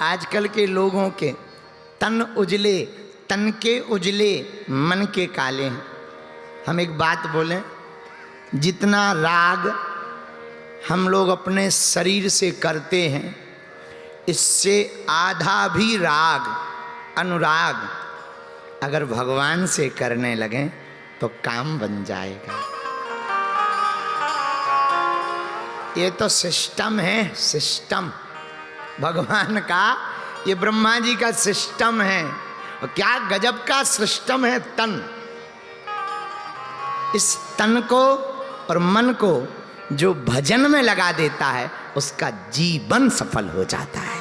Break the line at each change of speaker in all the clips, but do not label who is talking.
आजकल के लोगों के तन उजले, तन के उजले मन के काले हैं। हम एक बात बोलें, जितना राग हम लोग अपने शरीर से करते हैं, इससे आधा भी राग अनुराग अगर भगवान से करने लगें तो काम बन जाएगा। ये तो सिस्टम है, सिस्टम भगवान का, ये ब्रह्मा जी का सिस्टम है। और क्या गजब का सिस्टम है तन। इस तन को और मन को जो भजन में लगा देता है उसका जीवन सफल हो जाता है।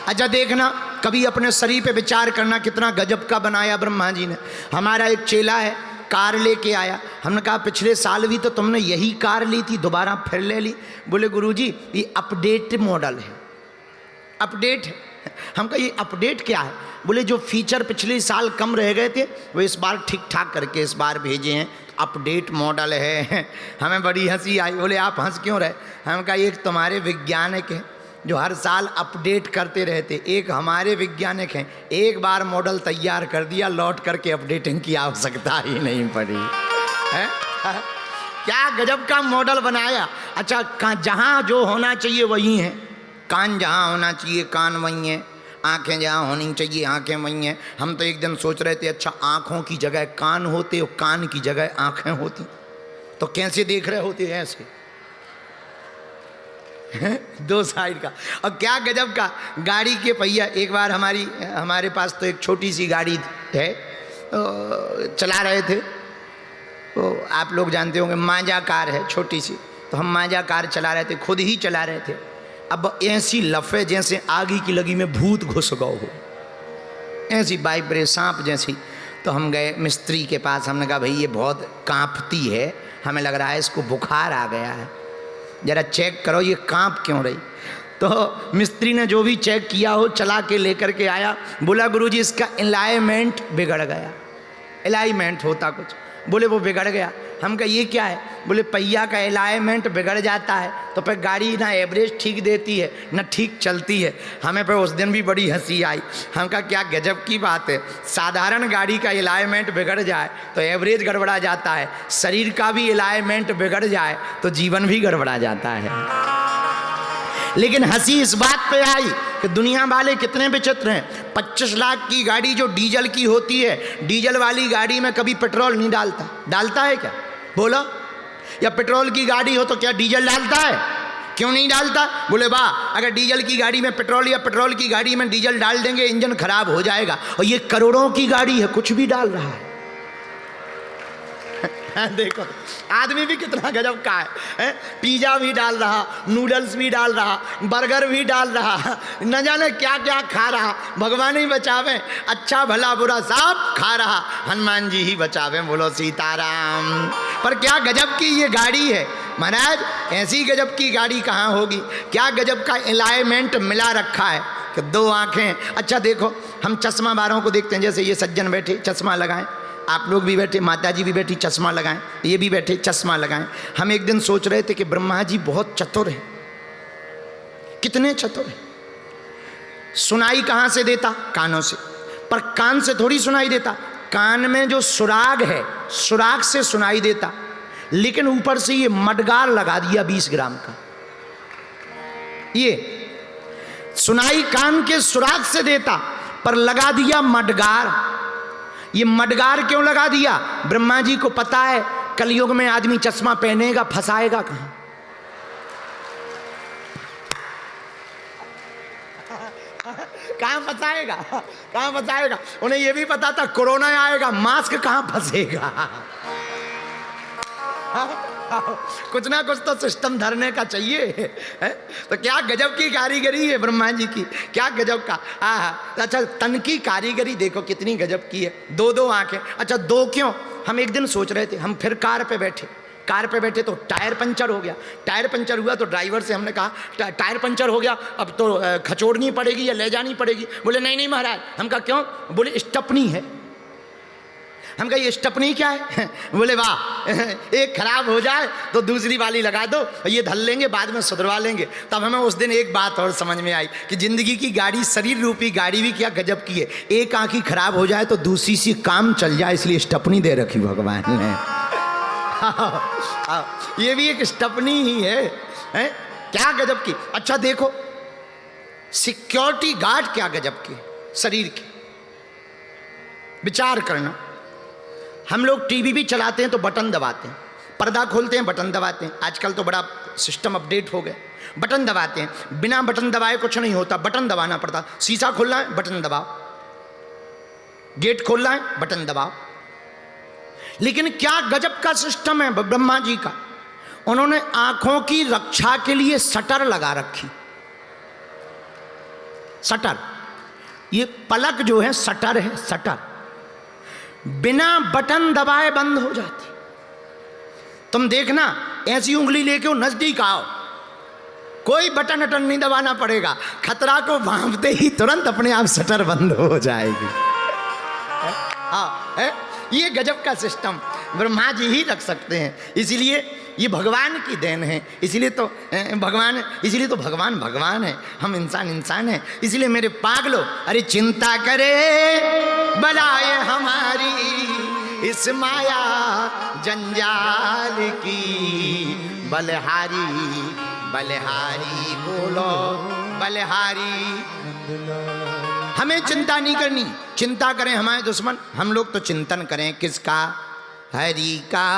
अच्छा देखना, कभी अपने शरीर पे विचार करना, कितना गजब का बनाया ब्रह्मा जी ने। हमारा एक चेला है, कार लेके आया। हमने कहा पिछले साल भी तो तुमने यही कार ली थी, दोबारा फिर ले ली। बोले गुरुजी ये अपडेट मॉडल है, अपडेट है। हम कहा ये अपडेट क्या है? बोले जो फीचर पिछले साल कम रह गए थे वो इस बार ठीक ठाक करके इस बार भेजे हैं, अपडेट मॉडल है। हमें बड़ी हंसी आई। बोले आप हंस क्यों रहे? हम कहा एक तुम्हारे वैज्ञानिक हैं जो हर साल अपडेट करते रहते, एक हमारे वैज्ञानिक हैं, एक बार मॉडल तैयार कर दिया, लौट करके अपडेटिंग की आवश्यकता ही नहीं पड़ी है। क्या गजब का मॉडल बनाया। अच्छा जहाँ जो होना चाहिए वही है, कान जहाँ होना चाहिए कान वही है, आँखें जहाँ होनी चाहिए आँखें वही हैं। हम तो एक दिन सोच रहे थे अच्छा आँखों की जगह कान होते और कान की जगह आँखें होती तो कैसे देख रहे होते ऐसे दो साइड का। और क्या गजब का गाड़ी के पहिया। एक बार हमारे पास तो एक छोटी सी गाड़ी है, तो चला रहे थे, तो आप लोग जानते होंगे मांझा कार है छोटी सी, तो हम मांझा कार चला रहे थे, खुद ही चला रहे थे। अब ऐसी लफे जैसे आगी की लगी में भूत घुस गए हो, ऐसी वाइब्रेशन सांप जैसी। तो हम गए मिस्त्री के पास, हमने कहा भाई ये बहुत कांपती है, हमें लग रहा है इसको बुखार आ गया है, जरा चेक करो ये कांप क्यों रही। तो मिस्त्री ने जो भी चेक किया हो चला के लेकर के आया। बोला गुरुजी इसका अलाइनमेंट बिगड़ गया। अलाइनमेंट होता कुछ, बोले वो बिगड़ गया। हम कहा ये क्या है? बोले पहिया का अलाइनमेंट बिगड़ जाता है तो फिर गाड़ी ना एवरेज ठीक देती है ना ठीक चलती है। हमें फिर उस दिन भी बड़ी हंसी आई। हम कहा क्या गजब की बात है, साधारण गाड़ी का अलाइनमेंट बिगड़ जाए तो एवरेज गड़बड़ा जाता है, शरीर का भी अलाइनमेंट बिगड़ जाए तो जीवन भी गड़बड़ा जाता है। लेकिन हंसी इस बात पे आई कि दुनिया वाले कितने विचित्र हैं। 25 लाख की गाड़ी जो डीजल की होती है, डीजल वाली गाड़ी में कभी पेट्रोल नहीं डालता। डालता है क्या बोलो? या पेट्रोल की गाड़ी हो तो क्या डीजल डालता है? क्यों नहीं डालता? बोले वाह, अगर डीजल की गाड़ी में पेट्रोल या पेट्रोल की गाड़ी में डीजल डाल देंगे इंजन खराब हो जाएगा। और ये करोड़ों की गाड़ी है, कुछ भी डाल रहा है। देखो आदमी भी कितना गजब का है। पिज्जा भी डाल रहा, नूडल्स भी डाल रहा, बर्गर भी डाल रहा, न जाने क्या क्या खा रहा। भगवान ही बचावे, अच्छा भला बुरा सब खा रहा, हनुमान जी ही बचावे, बोलो सीताराम। पर क्या गजब की ये गाड़ी है महाराज, ऐसी गजब की गाड़ी कहाँ होगी। क्या गजब का अलाइनमेंट मिला रखा है कि दो आँखें। अच्छा देखो हम चश्मा वालों को देखते हैं, जैसे ये सज्जन बैठे चश्मा लगाएं, आप लोग भी बैठे, माता जी भी बैठी चश्मा लगाएं, ये भी बैठे चश्मा लगाएं। हम एक दिन सोच रहे थे कि ब्रह्मा जी बहुत चतुर हैं, कितने चतुर हैं। सुनाई कहाँ से देता? कानों से। पर कान से थोड़ी सुनाई देता, कान में जो सुराग है सुराग से सुनाई देता। लेकिन ऊपर से ये मडगार लगा दिया 20 ग्राम का। ये सुनाई कान के सुराग से देता पर लगा दिया मडगार। ये मडगार क्यों लगा दिया? ब्रह्मा जी को पता है कलयुग में आदमी चश्मा पहनेगा, फंसाएगा कहां? कहां फंसाएगा? कहां फंसाएगा? उन्हें यह भी पता था कोरोना आएगा, मास्क कहां फंसेगा। कुछ ना कुछ तो सिस्टम धरने का चाहिए है? तो क्या गजब की कारीगरी है ब्रह्मा जी की, क्या गजब का। अच्छा तन की कारीगरी देखो कितनी गजब की है। दो दो आंखें। अच्छा दो क्यों? हम एक दिन सोच रहे थे, हम फिर कार पे बैठे तो टायर पंचर हो गया। टायर पंचर हुआ तो ड्राइवर से हमने कहा टायर पंचर हो गया, अब तो खचोड़नी पड़ेगी या ले जानी पड़ेगी। बोले नहीं नहीं महाराज। हम कहा क्यों? बोले स्टपनी है। हम कहे ये स्टपनी क्या है? बोले वाह, एक खराब हो जाए तो दूसरी वाली लगा दो, ये धल लेंगे, बाद में सुधरवा लेंगे। तब हमें उस दिन एक बात और समझ में आई कि जिंदगी की गाड़ी, शरीर रूपी गाड़ी भी क्या गजब की है। एक आँख ही खराब हो जाए तो दूसरी सी काम चल जाए, इसलिए स्टपनी दे रखी भगवान ने। ये भी एक स्टपनी ही है, क्या गजब की। अच्छा देखो, सिक्योरिटी गार्ड क्या गजब की शरीर की। विचार करना, हम लोग टीवी भी चलाते हैं तो बटन दबाते हैं, पर्दा खोलते हैं बटन दबाते हैं। आजकल तो बड़ा सिस्टम अपडेट हो गया, बटन दबाते हैं। बिना बटन दबाए कुछ नहीं होता, बटन दबाना पड़ता। शीशा खोलना है बटन दबाओ, गेट खोलना है बटन दबाओ। लेकिन क्या गजब का सिस्टम है ब्रह्मा जी का। उन्होंने आंखों की रक्षा के लिए शटर लगा रखी। शटर, ये पलक जो है शटर है, शटर बिना बटन दबाए बंद हो जाती। तुम देखना, ऐसी उंगली लेके नजदीक आओ, कोई बटन अटन नहीं दबाना पड़ेगा, खतरा को भांपते ही तुरंत अपने आप शटर बंद हो जाएगी। हाँ, ये गजब का सिस्टम ब्रह्मा जी ही रख सकते हैं। इसीलिए ये भगवान की देन है, इसीलिए तो भगवान, इसीलिए तो भगवान भगवान है, हम इंसान इंसान हैं। इसीलिए मेरे पागलो, अरे चिंता करे बलाए हमारी इस माया जंजाल की, बलहारी बलहारी बोलो बलहारी। हमें चिंता नहीं करनी, चिंता करें हमारे दुश्मन, हम लोग तो चिंतन करें किसका? हरि का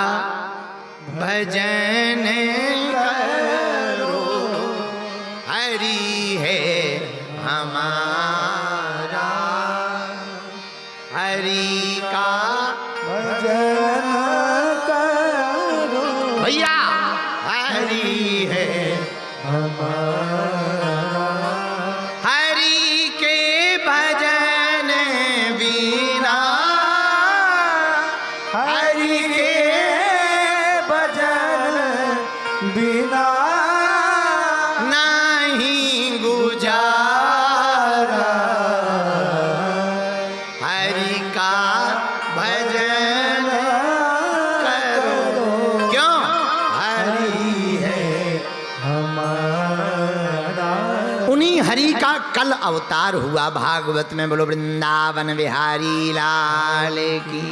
भजन करो, हरि है हमारा, हरि का भजन करो भैया, हरि है हमारा, हरि के भजन बिना, हरि के बिना नहीं गुजारा, हरि का भजन करो। क्यों? हरि है हमारा। उन्हीं हरि का कल अवतार हुआ भागवत में। बोलो वृंदावन बिहारी लाल की।